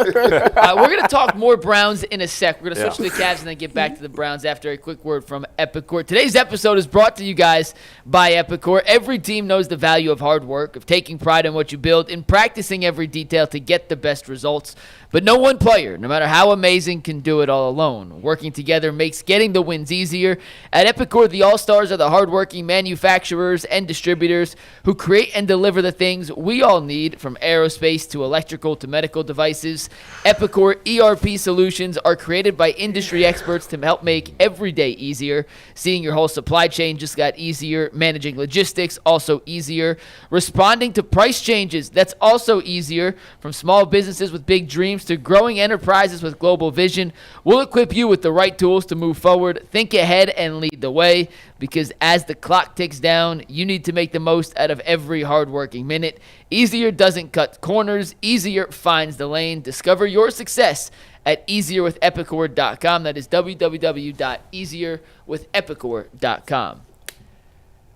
We're going to talk more Browns in a sec. We're going to switch to the Cavs and then get back to the Browns after a quick word from Epicor. Today's episode is brought to you guys by Epicor. Every team knows the value of hard work, of taking pride in what you build, in practicing every detail to get the best results. But no one player, no matter how amazing, can do it all alone. Working together makes getting the wins easier. At Epicor, the All-Stars are the hardworking manufacturers and distributors who create and deliver the things we all need, from aerospace to electrical to medical devices. Epicor ERP solutions are created by industry experts to help make every day easier. Seeing your whole supply chain just got easier. Managing logistics, also easier. Responding to price changes, that's also easier. From small businesses with big dreams to growing enterprises with global vision, we'll equip you with the right tools to move forward, think ahead, and lead the way. Because as the clock ticks down, you need to make the most out of every hardworking minute. Easier doesn't cut corners. Easier finds the lane. Discover your success at easierwithepicor.com. That is www.easierwithepicor.com.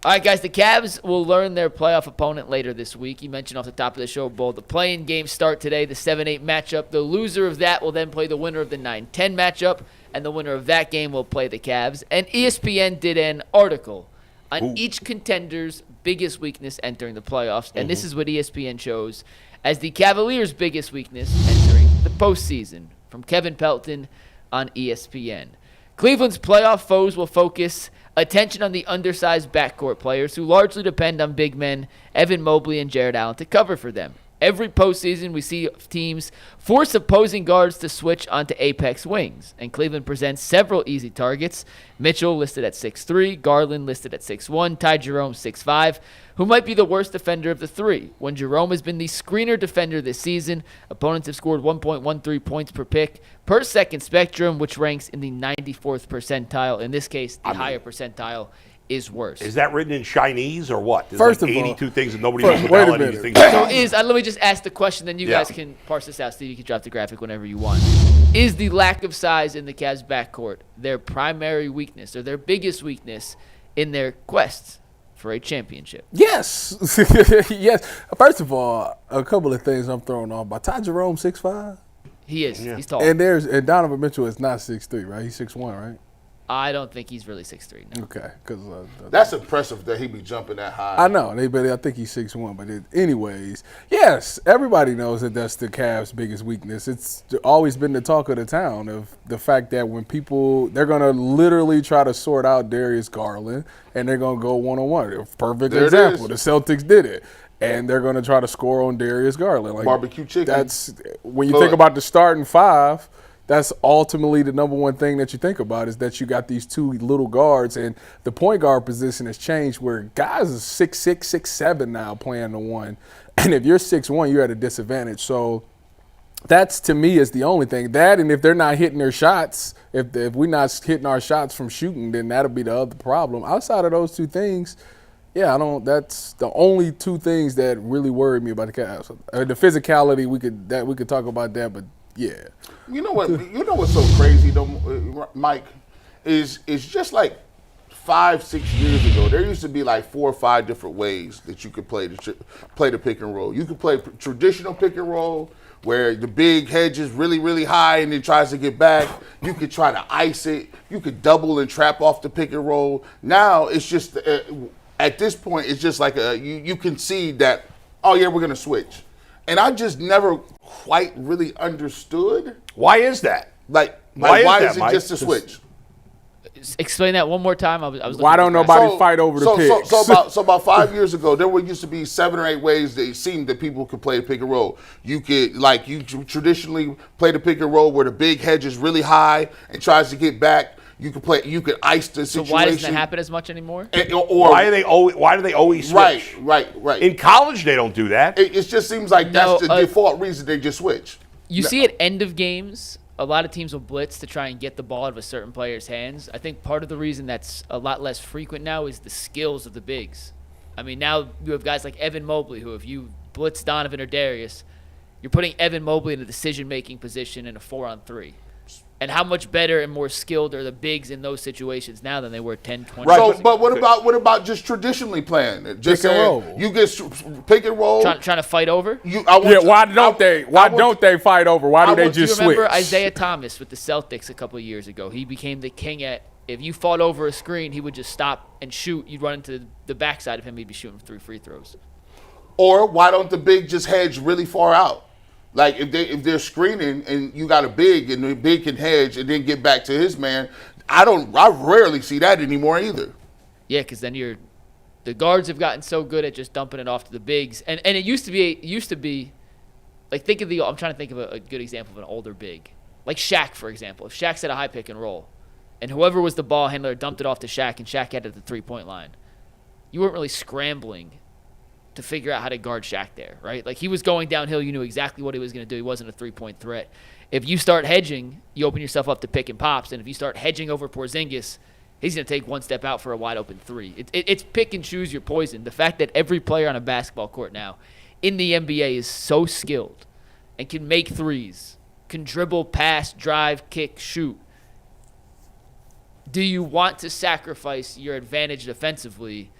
All right, guys, the Cavs will learn their playoff opponent later this week. You mentioned off the top of the show, Bull, the play-in games start today, the 7-8 matchup. The loser of that will then play the winner of the 9-10 matchup, and the winner of that game will play the Cavs. And ESPN did an article on each contender's biggest weakness entering the playoffs, and this is what ESPN chose as the Cavaliers' biggest weakness entering the postseason, from Kevin Pelton on ESPN. Cleveland's playoff foes will focus attention on the undersized backcourt players who largely depend on big men Evan Mobley and Jared Allen to cover for them. Every postseason, we see teams force opposing guards to switch onto apex wings, and Cleveland presents several easy targets. Mitchell listed at 6'3", Garland listed at 6'1", Ty Jerome 6'5", who might be the worst defender of the three. When Jerome has been the screener defender this season, opponents have scored 1.13 points per pick per second spectrum, which ranks in the 94th percentile. In this case, the higher percentile is worse. Is that written in Chinese or what? There's First like of all, 82 things that nobody knows wait a about. minute. So let me just ask the question, then you guys can parse this out. Steve, you can drop the graphic whenever you want. Is the lack of size in the Cavs backcourt their primary weakness or their biggest weakness in their quest for a championship? Yes. Yes. First of all, a couple of things I'm throwing off by Ty Jerome 6'5". He is. Yeah. He's tall. And Donovan Mitchell is not 6'3", right? He's 6'1", right? I don't think he's really 6'3". No. Okay, because That's impressive that he be jumping that high. I know, but I think he's 6'1". But anyways, yes, everybody knows that that's the Cavs' biggest weakness. It's always been the talk of the town of the fact that when they're going to literally try to sort out Darius Garland, and they're going to go one-on-one. Perfect example. The Celtics did it. And they're going to try to score on Darius Garland. Like, barbecue chicken. That's when you think about the starting five. That's ultimately the number one thing that you think about is that you got these two little guards, and the point guard position has changed where guys are 6'6", 6'7" now playing the one. And if you're 6'1", you're at a disadvantage. So that's, to me, is the only thing. That, and if they're not hitting their shots, if we're not hitting our shots from shooting, then that'll be the other problem. Outside of those two things, that's the only two things that really worried me about the Cavs. The physicality, we could talk about that, but yeah. You know what's so crazy though, Mike, is just like 5-6 years ago, there used to be like 4 or 5 different ways that you could play the pick and roll. You could play traditional pick and roll where the big hedge is really, really high and it tries to get back. You could try to ice it. You could double and trap off the pick and roll. Now it's just at this point, it's just like you concede that, oh yeah, we're gonna switch. And I just never quite really understood. Why is that? Why is it just a switch? Explain that one more time. I was why don't nobody fight over the picks? So about 5 years ago, there used to be 7 or 8 ways that it seemed that people could play the pick and roll. You could, you traditionally play the pick and roll where the big hedge is really high and tries to get back. You could ice the situation. So why doesn't that happen as much anymore? Why do they always switch? Right. In college, they don't do that. It just seems like that's the default reason they just switch. You see at end of games, a lot of teams will blitz to try and get the ball out of a certain player's hands. I think part of the reason that's a lot less frequent now is the skills of the bigs. I mean, now you have guys like Evan Mobley who, if you blitz Donovan or Darius, you're putting Evan Mobley in a decision-making position in a 4-on-3. And how much better and more skilled are the bigs in those situations now than they were 10, 20 Right. years So, ago? but what about just traditionally playing it? Just Pick and saying, roll. you get pick and roll. Trying to fight over? Why don't they fight over? Why do they Do you just remember switch? Isaiah Thomas with the Celtics a couple of years ago? He became the king at, if you fought over a screen, he would just stop and shoot. You'd run into the backside of him. He'd be shooting 3 free throws. Or why don't the big just hedge really far out? Like if they're screening and you got a big and the big can hedge and then get back to his man, I rarely see that anymore either. Yeah, because then the guards have gotten so good at just dumping it off to the bigs, and it used to be, like I'm trying to think of a good example of an older big, like Shaq, for example. If Shaq set a high pick and roll, and whoever was the ball handler dumped it off to Shaq, and Shaq had it at the 3-point line, you weren't really scrambling to figure out how to guard Shaq there, right? Like he was going downhill, you knew exactly what he was going to do. He wasn't a 3-point threat. If you start hedging, you open yourself up to pick and pops, and if you start hedging over Porzingis, he's going to take one step out for a wide open 3. It's pick and choose your poison. The fact that every player on a basketball court now in the NBA is so skilled and can make threes, can dribble, pass, drive, kick, shoot. Do you want to sacrifice your advantage defensively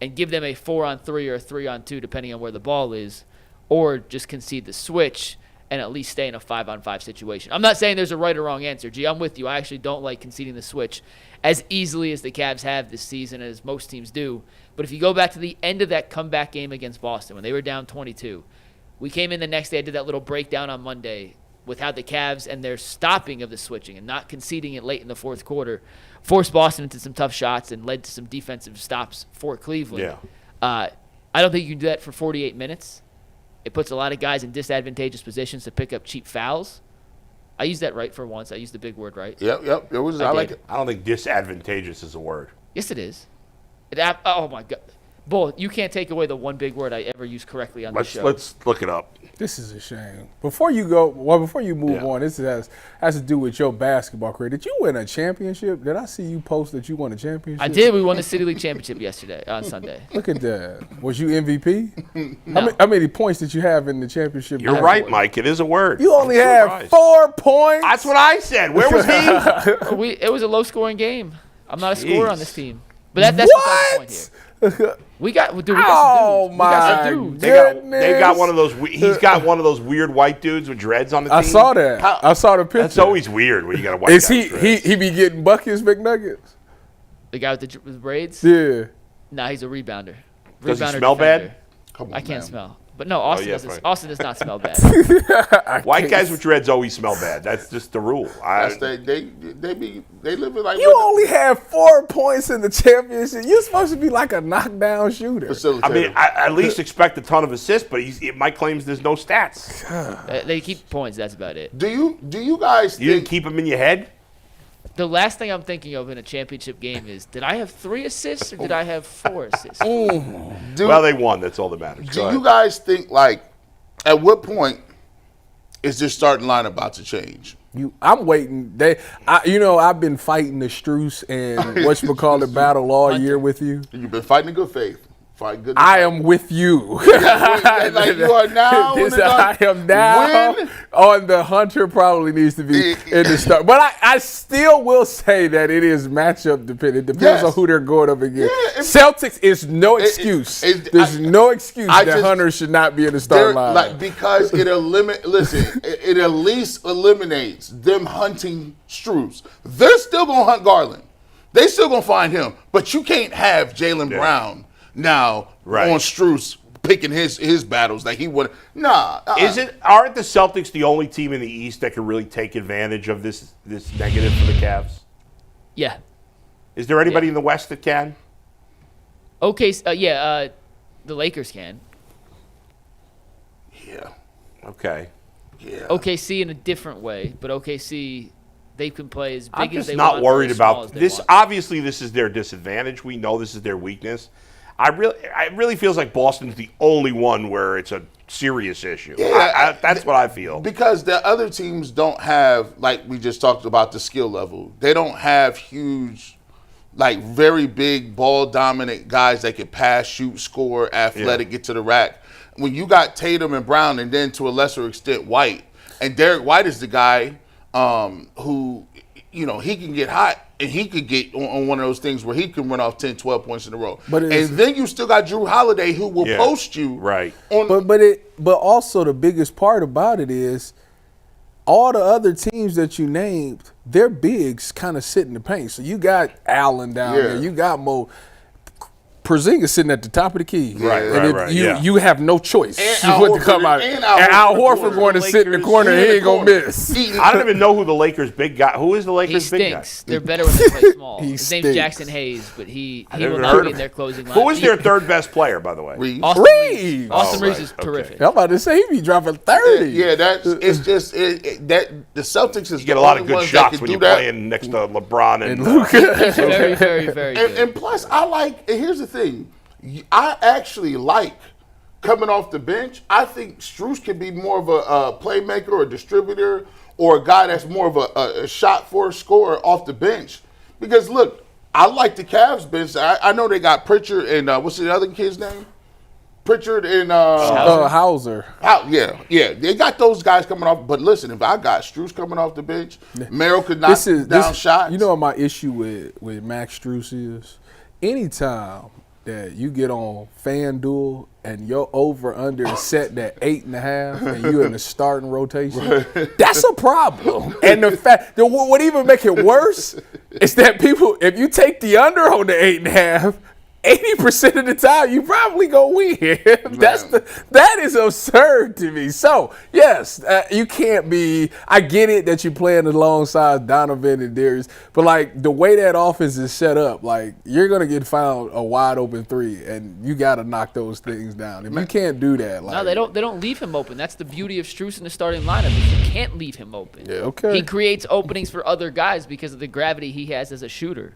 and give them a 4-on-3 or a 3-on-2, depending on where the ball is, or just concede the switch and at least stay in a 5-on-5 situation? I'm not saying there's a right or wrong answer. G, I'm with you. I actually don't like conceding the switch as easily as the Cavs have this season, as most teams do. But if you go back to the end of that comeback game against Boston, when they were down 22, we came in the next day, I did that little breakdown on Monday with how the Cavs and their stopping of the switching and not conceding it late in the fourth quarter forced Boston into some tough shots and led to some defensive stops for Cleveland. Yeah. I don't think you can do that for 48 minutes. It puts a lot of guys in disadvantageous positions to pick up cheap fouls. I used that right for once. I used the big word right. Yep. It was. I like it. I don't think disadvantageous is a word. Yes, it is. Oh, my God. Bull, you can't take away the one big word I ever used correctly on this show. Let's look it up. This is a shame. Before you move on, this has to do with your basketball career. Did you win a championship? Did I see you post that you won a championship? I did. We won the City League championship on Sunday. Look at that. Was you MVP? No. How many points did you have in the championship? You're right, Mike. It is a word. You only had 4 points. That's what I said. Where was he? It was a low-scoring game. I'm not a scorer on this team. But that's beside the point here. We got some dudes. Oh, We got some dudes. They got one of those. He's got one of those weird white dudes with dreads on the team. I saw that. I saw the picture. That's always weird when you got a white Is guy he with dreads. he be getting buckets, McNuggets? The guy with the braids? Yeah. Nah, he's a rebounder. Does he Rebounder smell defender. bad? Come on, I can't man. smell. But no, Austin yeah, doesn't. fine. Austin does not smell bad. White guys with dreads always smell bad. That's just the rule. They live it like You only had 4 points in the championship. You're supposed to be like a knockdown shooter. facilitator. I mean, I at least expect a ton of assists, but Mike claims there's no stats. They keep points. That's about it. do you guys You didn't think? keep them in your head? The last thing I'm thinking of in a championship game is, did I have 3 assists or did I have 4 assists? Well, they won. That's all that matters. Do you guys think, like, at what point is this starting line about to change? I'm waiting. I've been fighting the Struce and whatchamacallit battle all year with you. You've been fighting in good faith. Fighting good. I am with you. Like you are now. I am now on the Hunter probably needs to be in the start. But I still will say that it is matchup dependent. It depends on who they're going up against. Celtics is no excuse. There's no excuse that Hunter should not be in the starting line. Because it it at least eliminates them hunting Strus. They're still going to hunt Garland. They still going to find him. But you can't have Jaylen Brown now on Strus picking his battles like he would. Nah. Aren't the Celtics the only team in the East that can really take advantage of this negative for the Cavs? Yeah. Is there anybody in the West that can? Okay. The Lakers can. Yeah. Okay. Yeah. OKC in a different way, but OKC, they can play as big I'm as just they not want. worried or as small about as they this. want. Obviously, this is their disadvantage. We know this is their weakness. It really feels like Boston's the only one where it's a serious issue. Yeah, that's what I feel. Because the other teams don't have, like we just talked about, the skill level. They don't have huge, like very big ball dominant guys that can pass, shoot, score, athletic, get to the rack. When you got Tatum and Brown, and then to a lesser extent White, and Derek White is the guy who, he can get hot and he could get on one of those things where he can run off 10, 12 points in a row. And then you still got Drew Holiday who will post you. Right. But also the biggest part about it is all the other teams that you named, their bigs kind of sit in the paint. So you got Allen down there. You got Mo. Porzingis sitting at the top of the key. Right. You have no choice. And What to come out. And Al Horford going to sit in the corner and he ain't going to miss. I don't even know who the Lakers big guy. Who is the Lakers big guy? He stinks. They're better when they play small. His name's stinks. Jackson Hayes, but he never will heard not be of in their closing line. Who is their third best player, by the way? Reeves. Austin Reeves. Austin Reeves is terrific. I'm about to say he be dropping 30. Yeah, it's just that the Celtics is You get a lot of good shots when you're playing next to LeBron and Luka. He's very, very, very good. And plus, and here's the thing. I actually like coming off the bench. I think Strus can be more of a playmaker or a distributor or a guy that's more of a shot for a scorer off the bench. Because, look, I like the Cavs bench. I know they got Pritchard and what's the other kid's name? Pritchard and Hauser. Yeah. They got those guys coming off. But listen, if I got Strus coming off the bench, Merrill could knock down shots. You know what my issue with Max Strus is? Anytime that you get on FanDuel and your over-under is set at 8.5 and you're in the starting rotation, that's a problem. And the fact that what even make it worse is that people, if you take the under on the 8.5, 80% of the time you probably gonna win. That is absurd to me. So yes, you can't be. I get it that you're playing alongside Donovan and Darius, but like the way that offense is set up, like you're gonna get found a wide open three, and you got to knock those things down. If you can't do that, like no, they don't leave him open. That's the beauty of Strus in the starting lineup. Is you can't leave him open. Yeah, okay. He creates openings for other guys because of the gravity he has as a shooter.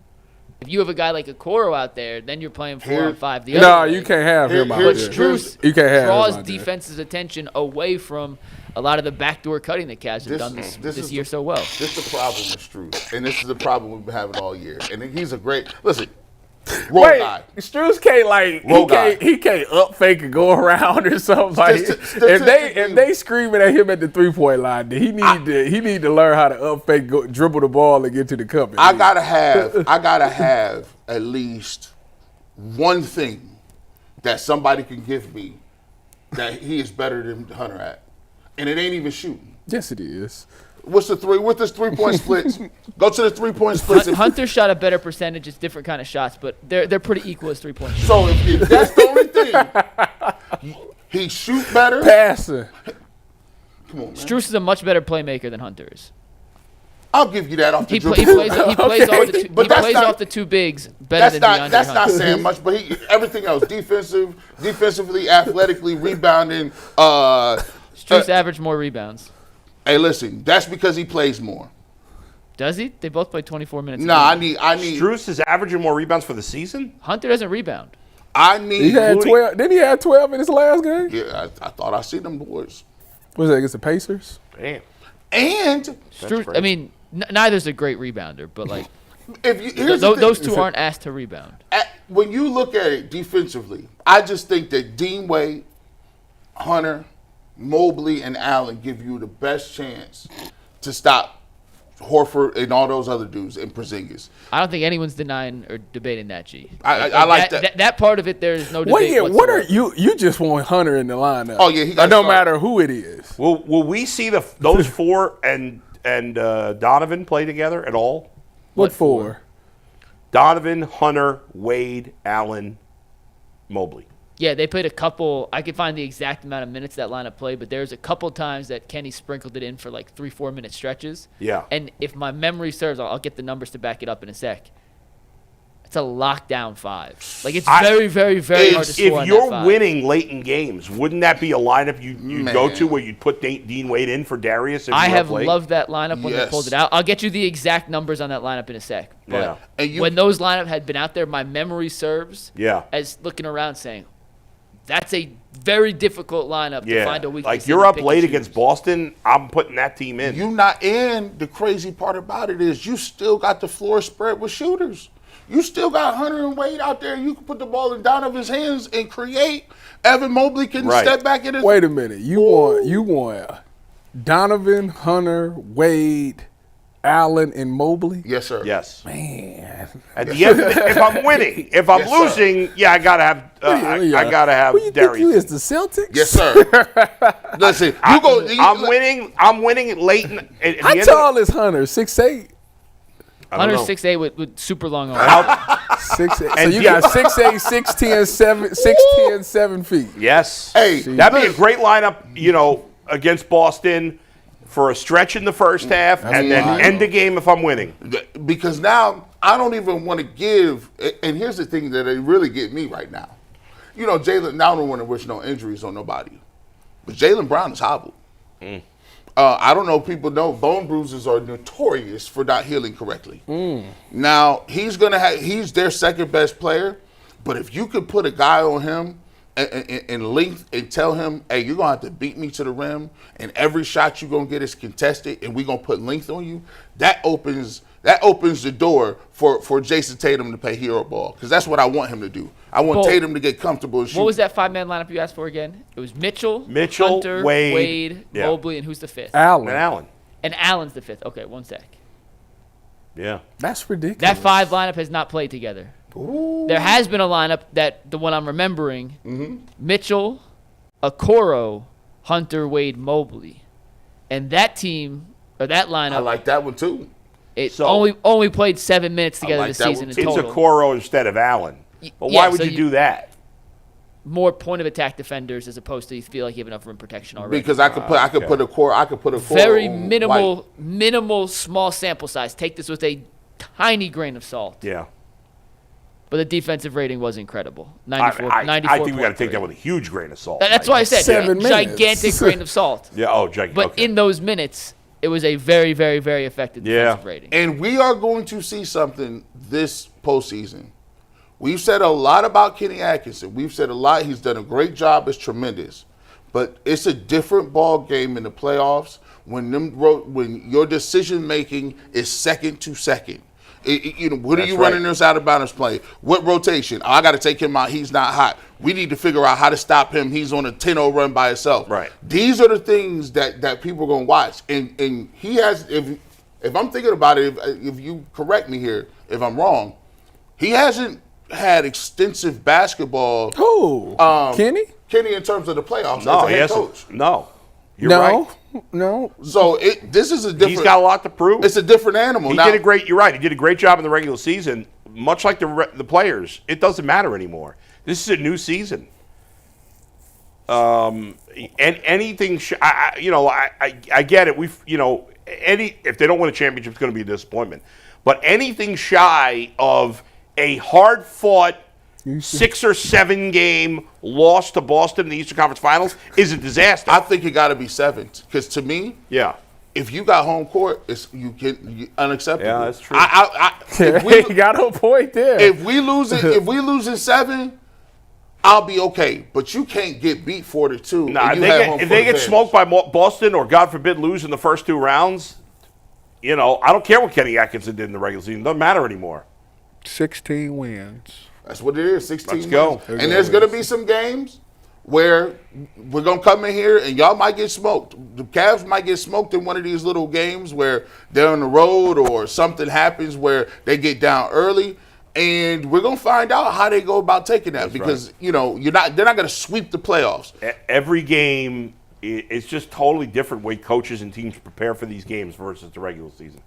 If you have a guy like Okoro out there, then you're playing 4 on 5 the other way. You can't have him out But there. Strus You can't have draws him out there. defense's attention away from a lot of the backdoor cutting that Cavs have done this year so well. This is the problem with Strus, and this is the problem we've been having all year. And he's a great guy. Strus can't he can't up fake and go around or something like. If they screaming at him at the 3-point line, then he need to learn how to up fake, dribble the ball and get to the cup. I gotta have at least one thing that somebody can give me that he is better than Hunter at, and it ain't even shooting. Yes, it is. What's the three? What's this 3-point splits? Go to the 3-point splits. Hunter shot a better percentage. It's different kind of shots, but they're pretty equal as 3-point shots. So if that's the only thing, he shoot better. Passing. Come on, man. Strus is a much better playmaker than Hunter is. I'll give you that off the He dribble. plays off the two bigs better than DeAndre That's Hunter. not saying much, but everything else, defensively, athletically, rebounding. Strus averaged more rebounds. Hey, listen, that's because he plays more. Does he? They both play 24 minutes. No, I need. Strus is averaging more rebounds for the season? Hunter doesn't rebound. He had 12. Didn't he have 12 in his last game? Yeah, I thought I seen them boys. Was that against the Pacers? Damn. And Strus, I mean, neither's a great rebounder, but like here's those two aren't asked to rebound. When you look at it defensively, I just think that Dean Wade, Hunter, Mobley, and Allen give you the best chance to stop Horford and all those other dudes and Porzingis. I don't think anyone's denying or debating that, G. I like that. That part of it, there's no debate whatsoever. What are you just want Hunter in the lineup? Oh, yeah, he got no matter who it is. Will we see those four and Donovan play together at all? What for? Donovan, Hunter, Wade, Allen, Mobley. Yeah, they played a couple. I could find the exact amount of minutes that lineup played, but there's a couple times that Kenny sprinkled it in for like 3-4 minute stretches. Yeah. And if my memory serves, I'll get the numbers to back it up in a sec. It's a lockdown 5. Like it's very, very, very hard to score on that 5. If you're winning late in games, wouldn't that be a lineup you go to where you'd put Dean Wade in for Darius? I have loved that lineup when they pulled it out. I'll get you the exact numbers on that lineup in a sec. But when those lineup had been out there, my memory serves as looking around saying, that's a very difficult lineup to find a weakness. Like you're up late against Boston, I'm putting that team in. And the crazy part about it is you still got the floor spread with shooters. You still got Hunter and Wade out there. You can put the ball in Donovan's hands and create. Evan Mobley can step back in. Wait a minute. You want Donovan, Hunter, Wade, Allen, and Mobley. Yes, sir. Yes. Man. At the end, if I'm winning, if I'm Yes, sir. losing, yeah, I gotta have. I gotta have Who you think Darius. you is, the Celtics? Yes, sir. Listen, I'm winning late. At the How end tall is Hunter? 6'8"? Hunter's 6'8" with super long arms. 6'8". So And you got 6'8", 6'10", 6'10", 7 feet. Yes. Hey, that'd be a great lineup. Against Boston for a stretch in the first half, and then end the game if I'm winning. because now I don't even want to give. And here's the thing that they really get me right now. Jalen. Now I don't want to wish no injuries on nobody, but Jaylen Brown is hobbled. I don't know if people know bone bruises are notorious for not healing correctly. Now he's their second best player, but if you could put a guy on him and length and tell him, hey, you're gonna have to beat me to the rim, and every shot you're gonna get is contested, and we're gonna put length on you, that opens the door for Jason Tatum to play hero ball, because that's what I want him to do. I want Tatum to get comfortable and shoot. What was that 5-man lineup you asked for again? It was Mitchell, Hunter, Wade, Mobley, and who's the fifth? Allen. And Allen's the fifth. Okay, one sec. Yeah. That's ridiculous. That 5 lineup has not played together. Ooh. There has been a lineup the one I'm remembering, Mitchell, Okoro, Hunter, Wade, Mobley. And that team, or that lineup, I like that one too. it only played 7 minutes together like this that season one in It's total. Okoro instead of Allen. But Yeah, why would so you do that? More point of attack defenders as opposed to you feel like you have enough rim protection already. Because I could put a core. Very on minimal, small sample size. Take this with a tiny grain of salt. Yeah. But the defensive rating was incredible. I 94 think we got to take that with a huge grain of salt. That's why I said 7 minutes. gigantic grain of salt. Yeah. Oh, gigantic. But okay. in those minutes, it was a very, very, very effective defensive rating. And we are going to see something this postseason. We've said a lot about Kenny Atkinson. We've said a lot. He's done a great job. It's tremendous. But it's a different ball game in the playoffs when your decision making is second to second. What are you running this out of bounds play? What rotation? I got to take him out. He's not hot. We need to figure out how to stop him. He's on a 10-0 run by himself. Right. These are the things that people are going to watch. And he has, if I'm thinking about it, if you correct me here, if I'm wrong, he hasn't had extensive basketball. Who? Kenny? Kenny in terms of the playoffs No, as a he head hasn't. coach. No. You're right. No. So this is a different. He's got a lot to prove. It's a different animal. He did a great. You're right. He did a great job in the regular season. Much like the players, it doesn't matter anymore. This is a new season. And anything, I get it. If they don't win a championship, it's going to be a disappointment. But anything shy of a hard-fought 6 or 7 game loss to Boston in the Eastern Conference Finals is a disaster. I think it got to be 7 because to me, yeah. if you got home court, it's unacceptable. Yeah, that's true. He got a point there. If we lose in 7, I'll be okay. But you can't get beat 4-2. Nah, if they get smoked by Boston or, God forbid, lose in the first 2 rounds, I don't care what Kenny Atkinson did in the regular season. It doesn't matter anymore. 16 wins. That's what it is, 16 Let's go. wins. And there's going to be some games where we're going to come in here and y'all might get smoked. The Cavs might get smoked in one of these little games where they're on the road or something happens where they get down early. And we're going to find out how they go about taking that. That's because, they're not going to sweep the playoffs. Every game, it's just totally different way coaches and teams prepare for these games versus the regular season.